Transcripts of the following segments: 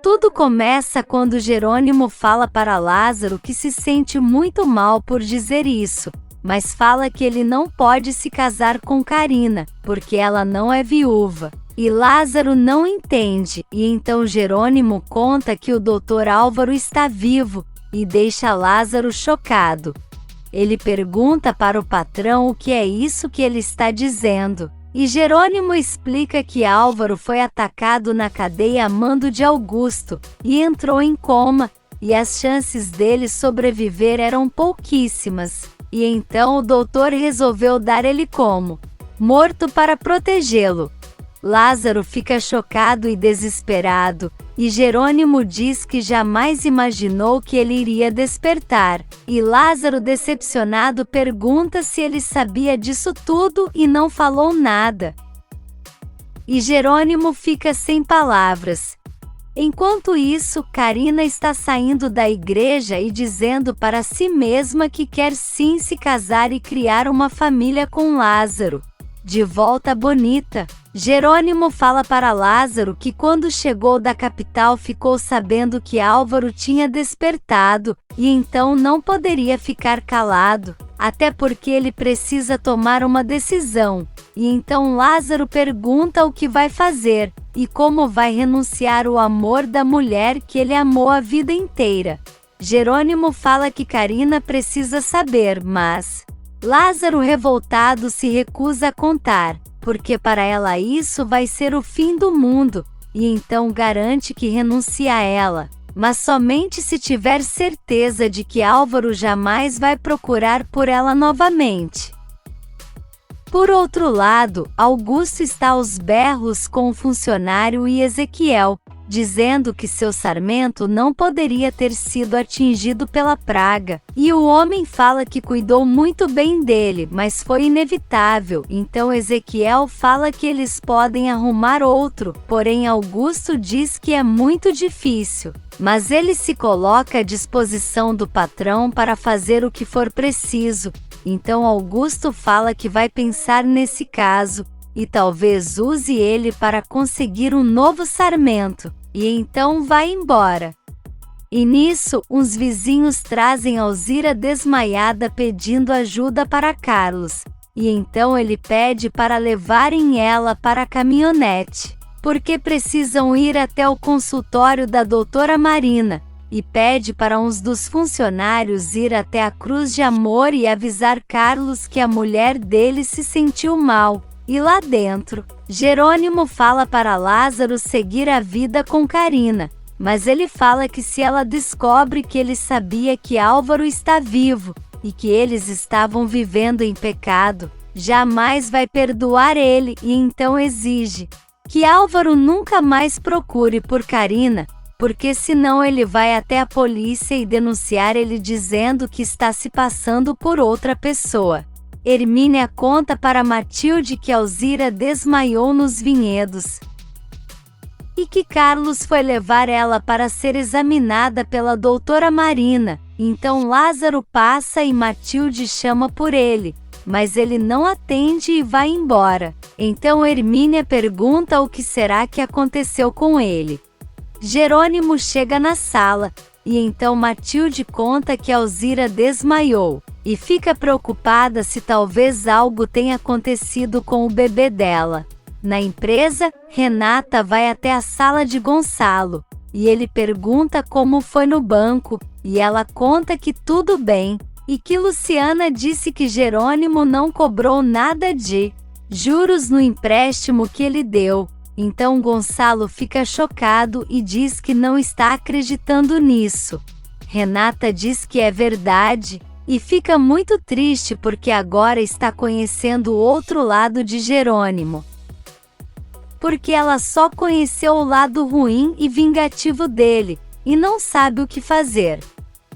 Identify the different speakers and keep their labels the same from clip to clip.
Speaker 1: Tudo começa quando Jerônimo fala para Lázaro que se sente muito mal por dizer isso, mas fala que ele não pode se casar com Carina, porque ela não é viúva. E Lázaro não entende, e então Jerônimo conta que o Dr. Álvaro está vivo, e deixa Lázaro chocado. Ele pergunta para o patrão o que é isso que ele está dizendo. E Jerônimo explica que Álvaro foi atacado na cadeia a mando de Augusto, e entrou em coma, e as chances dele sobreviver eram pouquíssimas. E então o doutor resolveu dar ele como morto para protegê-lo. Lázaro fica chocado e desesperado, e Jerônimo diz que jamais imaginou que ele iria despertar. E Lázaro, decepcionado, pergunta se ele sabia disso tudo e não falou nada. E Jerônimo fica sem palavras. Enquanto isso, Carina está saindo da igreja e dizendo para si mesma que quer sim se casar e criar uma família com Lázaro. De volta a Bonita, Jerônimo fala para Lázaro que quando chegou da capital ficou sabendo que Álvaro tinha despertado, e então não poderia ficar calado, até porque ele precisa tomar uma decisão. E então Lázaro pergunta o que vai fazer, e como vai renunciar ao amor da mulher que ele amou a vida inteira. Jerônimo fala que Carina precisa saber, mas Lázaro, revoltado, se recusa a contar, porque para ela isso vai ser o fim do mundo, e então garante que renuncia a ela, mas somente se tiver certeza de que Álvaro jamais vai procurar por ela novamente. Por outro lado, Augusto está aos berros com o funcionário e Ezequiel, dizendo que seu sarmento não poderia ter sido atingido pela praga, e o homem fala que cuidou muito bem dele, mas foi inevitável. Então Ezequiel fala que eles podem arrumar outro, porém Augusto diz que é muito difícil, mas ele se coloca à disposição do patrão para fazer o que for preciso. Então Augusto fala que vai pensar nesse caso, e talvez use ele para conseguir um novo sarmento, e então vai embora. E nisso, uns vizinhos trazem Alzira desmaiada pedindo ajuda para Carlos, e então ele pede para levarem ela para a caminhonete, porque precisam ir até o consultório da doutora Marina, e pede para uns dos funcionários ir até a Cruz de Amor e avisar Carlos que a mulher dele se sentiu mal. E lá dentro, Jerônimo fala para Lázaro seguir a vida com Carina, mas ele fala que se ela descobre que ele sabia que Álvaro está vivo, e que eles estavam vivendo em pecado, jamais vai perdoar ele, e então exige que Álvaro nunca mais procure por Carina, porque senão ele vai até a polícia e denunciar ele dizendo que está se passando por outra pessoa. Hermínia conta para Matilde que Alzira desmaiou nos vinhedos, e que Carlos foi levar ela para ser examinada pela doutora Marina. Então Lázaro passa e Matilde chama por ele, mas ele não atende e vai embora. Então Hermínia pergunta o que será que aconteceu com ele. Jerônimo chega na sala, e então Matilde conta que Alzira desmaiou, e fica preocupada se talvez algo tenha acontecido com o bebê dela. Na empresa, Renata vai até a sala de Gonçalo, e ele pergunta como foi no banco, e ela conta que tudo bem, e que Luciana disse que Jerônimo não cobrou nada de juros no empréstimo que ele deu. Então Gonçalo fica chocado e diz que não está acreditando nisso. Renata diz que é verdade, e fica muito triste porque agora está conhecendo o outro lado de Jerônimo. Porque ela só conheceu o lado ruim e vingativo dele, e não sabe o que fazer.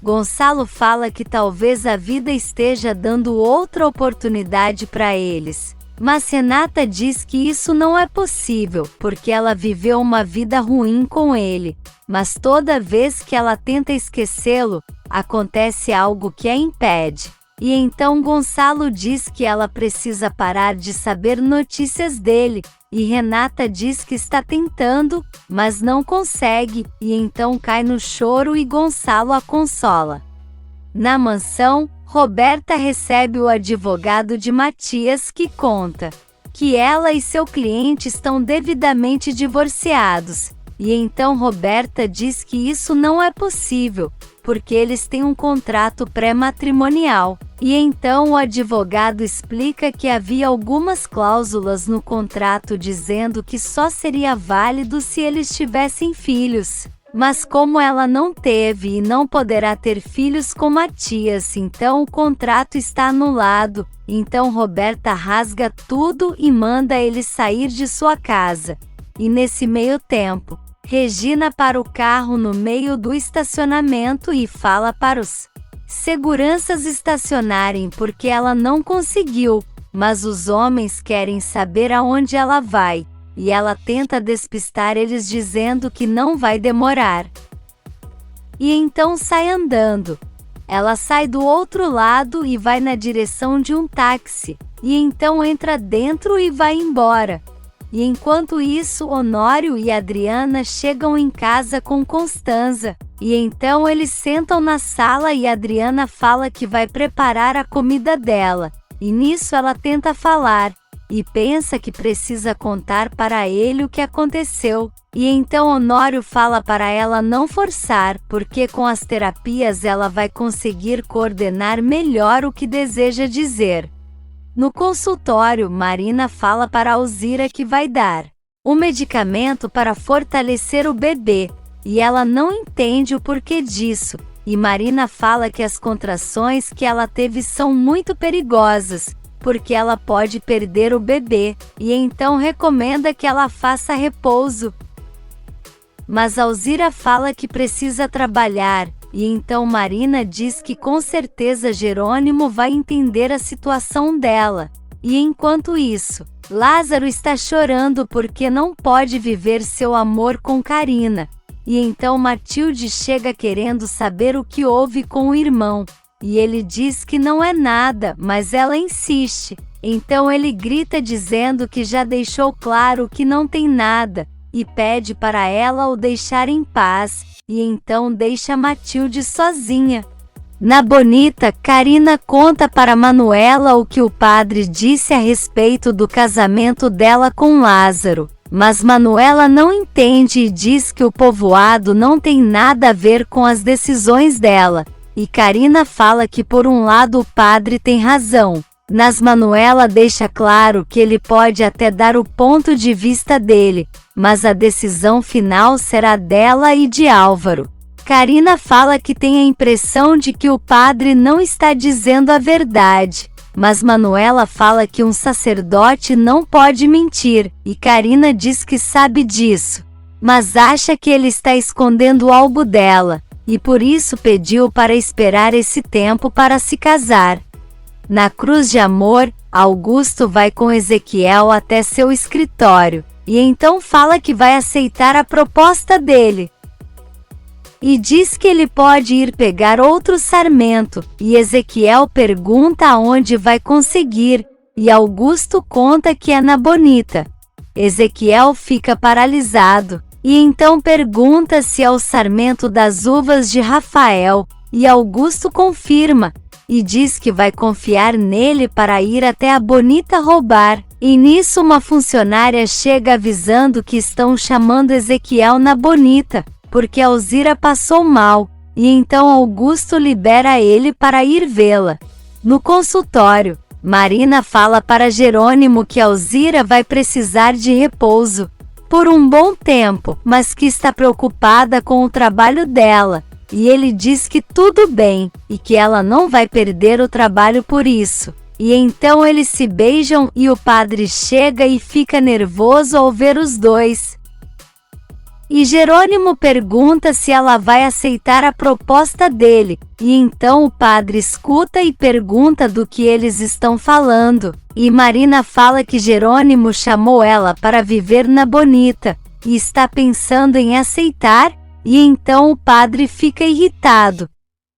Speaker 1: Gonçalo fala que talvez a vida esteja dando outra oportunidade para eles. Mas Renata diz que isso não é possível, porque ela viveu uma vida ruim com ele, mas toda vez que ela tenta esquecê-lo, acontece algo que a impede. E então Gonçalo diz que ela precisa parar de saber notícias dele, e Renata diz que está tentando, mas não consegue, e então cai no choro e Gonçalo a consola. Na mansão, Roberta recebe o advogado de Matias que conta que ela e seu cliente estão devidamente divorciados, e então Roberta diz que isso não é possível, porque eles têm um contrato pré-matrimonial. E então o advogado explica que havia algumas cláusulas no contrato dizendo que só seria válido se eles tivessem filhos. Mas como ela não teve e não poderá ter filhos com Matias, então o contrato está anulado. Então Roberta rasga tudo e manda ele sair de sua casa. E nesse meio tempo, Regina para o carro no meio do estacionamento e fala para os seguranças estacionarem porque ela não conseguiu, mas os homens querem saber aonde ela vai, e ela tenta despistar eles dizendo que não vai demorar. E então sai andando. Ela sai do outro lado e vai na direção de um táxi, e então entra dentro e vai embora. E enquanto isso, Honório e Adriana chegam em casa com Constanza, e então eles sentam na sala e Adriana fala que vai preparar a comida dela, e nisso ela tenta falar, e pensa que precisa contar para ele o que aconteceu, e então Honório fala para ela não forçar, porque com as terapias ela vai conseguir coordenar melhor o que deseja dizer. No consultório, Marina fala para Alzira que vai dar um medicamento para fortalecer o bebê, e ela não entende o porquê disso, e Marina fala que as contrações que ela teve são muito perigosas, porque ela pode perder o bebê, e então recomenda que ela faça repouso. Mas Alzira fala que precisa trabalhar, e então Marina diz que com certeza Jerônimo vai entender a situação dela. E enquanto isso, Lázaro está chorando porque não pode viver seu amor com Carina. E então Matilde chega querendo saber o que houve com o irmão. E ele diz que não é nada, mas ela insiste. Então ele grita dizendo que já deixou claro que não tem nada, e pede para ela o deixar em paz, e então deixa Matilde sozinha. Na Bonita, Carina conta para Manuela o que o padre disse a respeito do casamento dela com Lázaro, mas Manuela não entende e diz que o povoado não tem nada a ver com as decisões dela, e Carina fala que por um lado o padre tem razão, mas Manuela deixa claro que ele pode até dar o ponto de vista dele, mas a decisão final será dela e de Álvaro. Carina fala que tem a impressão de que o padre não está dizendo a verdade, mas Manuela fala que um sacerdote não pode mentir, e Carina diz que sabe disso, mas acha que ele está escondendo algo dela, e por isso pediu para esperar esse tempo para se casar. Na Cruz de Amor, Augusto vai com Ezequiel até seu escritório, e então fala que vai aceitar a proposta dele. E diz que ele pode ir pegar outro sarmento, e Ezequiel pergunta aonde vai conseguir, e Augusto conta que é na Bonita. Ezequiel fica paralisado, e então pergunta se é o sarmento das uvas de Rafael, e Augusto confirma, e diz que vai confiar nele para ir até a Bonita roubar. E nisso uma funcionária chega avisando que estão chamando Ezequiel na Bonita, porque Alzira passou mal, e então Augusto libera ele para ir vê-la. No consultório, Marina fala para Jerônimo que Alzira vai precisar de repouso por um bom tempo, mas que está preocupada com o trabalho dela, e ele diz que tudo bem, e que ela não vai perder o trabalho por isso. E então eles se beijam e o padre chega e fica nervoso ao ver os dois. E Jerônimo pergunta se ela vai aceitar a proposta dele, e então o padre escuta e pergunta do que eles estão falando, e Marina fala que Jerônimo chamou ela para viver na Bonita, e está pensando em aceitar, e então o padre fica irritado.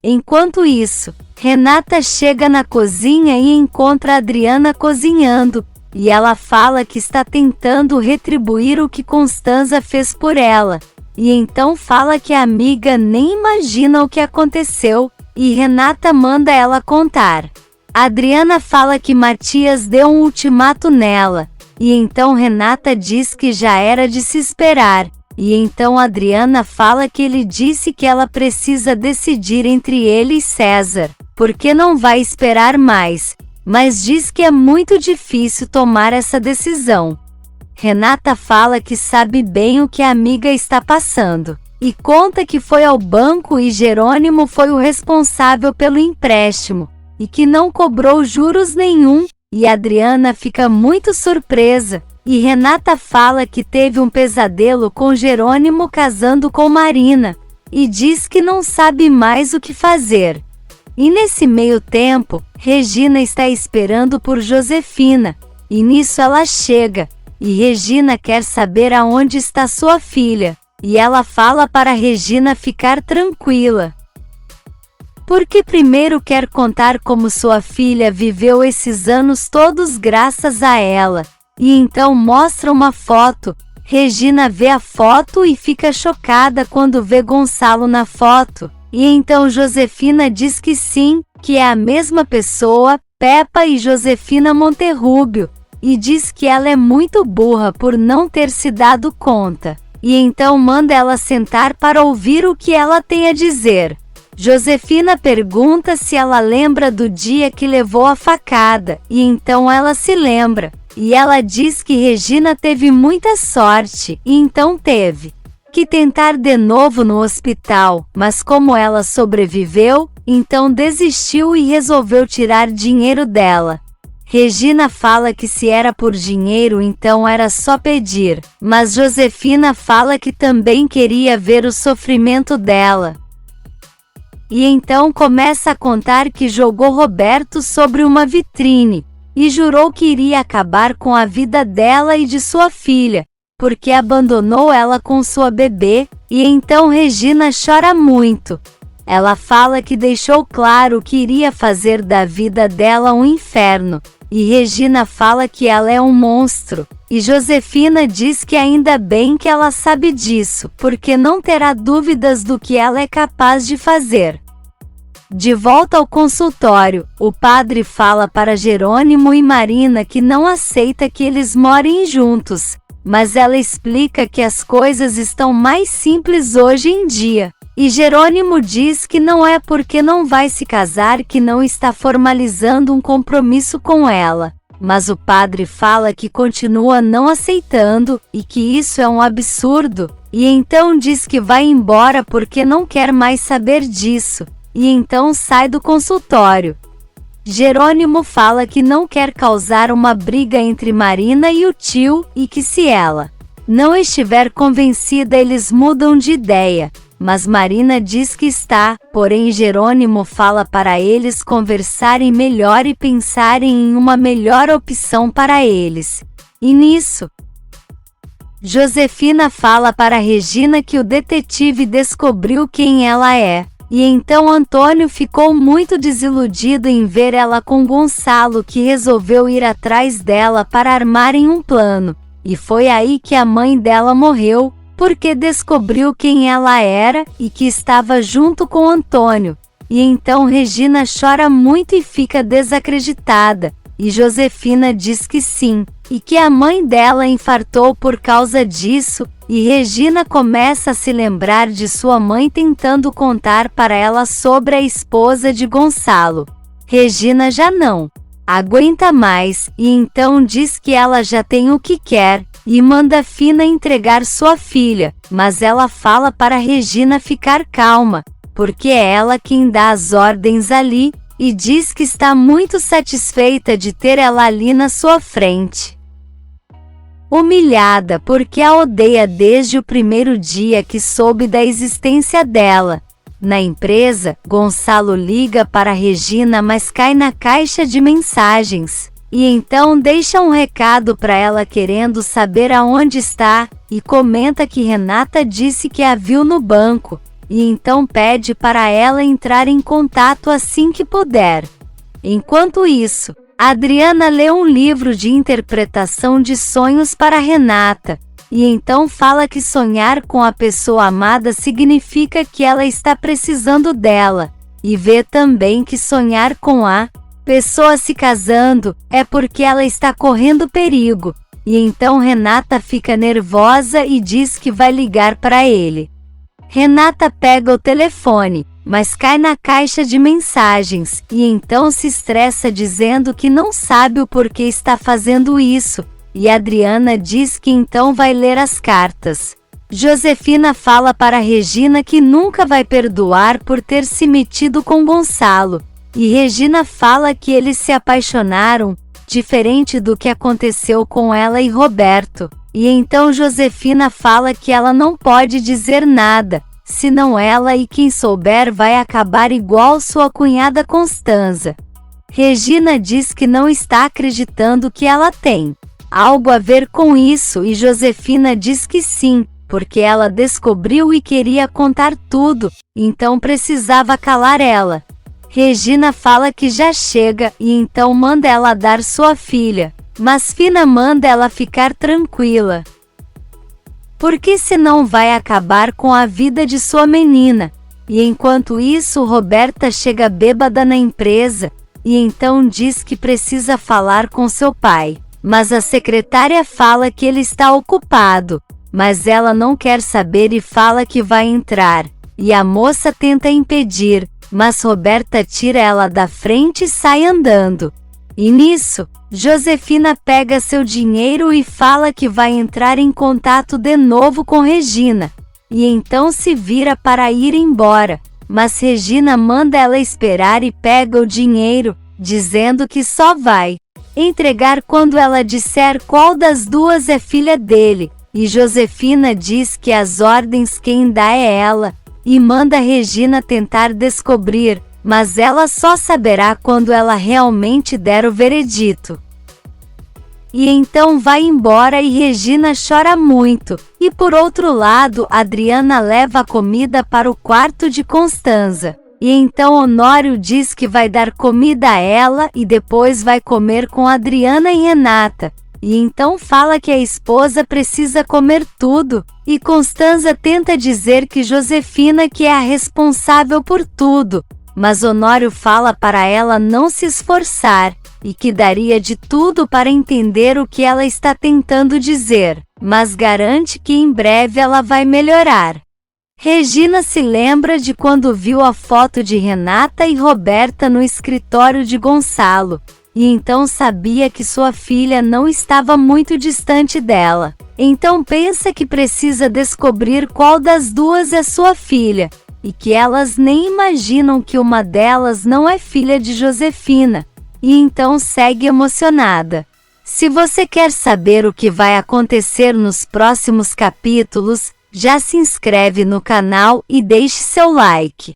Speaker 1: Enquanto isso, Renata chega na cozinha e encontra Adriana cozinhando, e ela fala que está tentando retribuir o que Constanza fez por ela. E então fala que a amiga nem imagina o que aconteceu, e Renata manda ela contar. Adriana fala que Matias deu um ultimato nela, e então Renata diz que já era de se esperar, e então Adriana fala que ele disse que ela precisa decidir entre ele e César, porque não vai esperar mais, mas diz que é muito difícil tomar essa decisão. Renata fala que sabe bem o que a amiga está passando, e conta que foi ao banco e Jerônimo foi o responsável pelo empréstimo, e que não cobrou juros nenhum, e Adriana fica muito surpresa, e Renata fala que teve um pesadelo com Jerônimo casando com Marina, e diz que não sabe mais o que fazer. E nesse meio tempo, Regina está esperando por Josefina, e nisso ela chega, e Regina quer saber aonde está sua filha, e ela fala para Regina ficar tranquila, porque primeiro quer contar como sua filha viveu esses anos todos graças a ela, e então mostra uma foto. Regina vê a foto e fica chocada quando vê Gonçalo na foto, e então Josefina diz que sim, que é a mesma pessoa, Peppa e Josefina Monterrubio, e diz que ela é muito burra por não ter se dado conta, e então manda ela sentar para ouvir o que ela tem a dizer. Josefina pergunta se ela lembra do dia que levou a facada, e então ela se lembra, e ela diz que Regina teve muita sorte, e então teve que tentar de novo no hospital, mas como ela sobreviveu, então desistiu e resolveu tirar dinheiro dela. Regina fala que se era por dinheiro então era só pedir, mas Josefina fala que também queria ver o sofrimento dela. E então começa a contar que jogou Roberto sobre uma vitrine, e jurou que iria acabar com a vida dela e de sua filha, porque abandonou ela com sua bebê, e então Regina chora muito. Ela fala que deixou claro que iria fazer da vida dela um inferno, e Regina fala que ela é um monstro, e Josefina diz que ainda bem que ela sabe disso, porque não terá dúvidas do que ela é capaz de fazer. De volta ao consultório, o padre fala para Jerônimo e Marina que não aceita que eles morem juntos, mas ela explica que as coisas estão mais simples hoje em dia. E Jerônimo diz que não é porque não vai se casar que não está formalizando um compromisso com ela, mas o padre fala que continua não aceitando, e que isso é um absurdo, e então diz que vai embora porque não quer mais saber disso, e então sai do consultório. Jerônimo fala que não quer causar uma briga entre Marina e o tio, e que se ela não estiver convencida eles mudam de ideia. Mas Marina diz que está, porém Jerônimo fala para eles conversarem melhor e pensarem em uma melhor opção para eles. E nisso, Josefina fala para Regina que o detetive descobriu quem ela é, e então Antônio ficou muito desiludido em ver ela com Gonçalo, que resolveu ir atrás dela para armarem um plano, e foi aí que a mãe dela morreu, porque descobriu quem ela era e que estava junto com Antônio. E então Regina chora muito e fica desacreditada, e Josefina diz que sim, e que a mãe dela infartou por causa disso, e Regina começa a se lembrar de sua mãe tentando contar para ela sobre a esposa de Gonçalo. Regina já não aguenta mais, e então diz que ela já tem o que quer, e manda Fina entregar sua filha, mas ela fala para Regina ficar calma, porque é ela quem dá as ordens ali, e diz que está muito satisfeita de ter ela ali na sua frente. Humilhada porque a odeia desde o primeiro dia que soube da existência dela. Na empresa, Gonçalo liga para Regina, mas cai na caixa de mensagens. E então deixa um recado para ela querendo saber aonde está, e comenta que Renata disse que a viu no banco, e então pede para ela entrar em contato assim que puder. Enquanto isso, Adriana lê um livro de interpretação de sonhos para Renata, e então fala que sonhar com a pessoa amada significa que ela está precisando dela, e vê também que sonhar com a pessoa se casando é porque ela está correndo perigo, e então Renata fica nervosa e diz que vai ligar para ele. Renata pega o telefone, mas cai na caixa de mensagens, e então se estressa dizendo que não sabe o porquê está fazendo isso, e Adriana diz que então vai ler as cartas. Josefina fala para Regina que nunca vai perdoar por ter se metido com Gonçalo, e Regina fala que eles se apaixonaram, diferente do que aconteceu com ela e Roberto, e então Josefina fala que ela não pode dizer nada, senão ela e quem souber vai acabar igual sua cunhada Constanza. Regina diz que não está acreditando que ela tem algo a ver com isso e Josefina diz que sim, porque ela descobriu e queria contar tudo, então precisava calar ela. Regina fala que já chega e então manda ela dar sua filha, mas Fina manda ela ficar tranquila, porque senão vai acabar com a vida de sua menina. E enquanto isso Roberta chega bêbada na empresa, e então diz que precisa falar com seu pai, mas a secretária fala que ele está ocupado, mas ela não quer saber e fala que vai entrar, e a moça tenta impedir, mas Roberta tira ela da frente e sai andando. E nisso, Josefina pega seu dinheiro e fala que vai entrar em contato de novo com Regina, e então se vira para ir embora, mas Regina manda ela esperar e pega o dinheiro, dizendo que só vai entregar quando ela disser qual das duas é filha dele, e Josefina diz que as ordens quem dá é ela, e manda Regina tentar descobrir, mas ela só saberá quando ela realmente der o veredito. E então vai embora e Regina chora muito, e por outro lado Adriana leva a comida para o quarto de Constanza, e então Honório diz que vai dar comida a ela e depois vai comer com Adriana e Renata, e então fala que a esposa precisa comer tudo, e Constanza tenta dizer que Josefina que é a responsável por tudo, mas Honório fala para ela não se esforçar, e que daria de tudo para entender o que ela está tentando dizer, mas garante que em breve ela vai melhorar. Regina se lembra de quando viu a foto de Renata e Roberta no escritório de Gonçalo, e então sabia que sua filha não estava muito distante dela. Então pensa que precisa descobrir qual das duas é sua filha, e que elas nem imaginam que uma delas não é filha de Josefina, e então segue emocionada. Se você quer saber o que vai acontecer nos próximos capítulos, já se inscreve no canal e deixe seu like.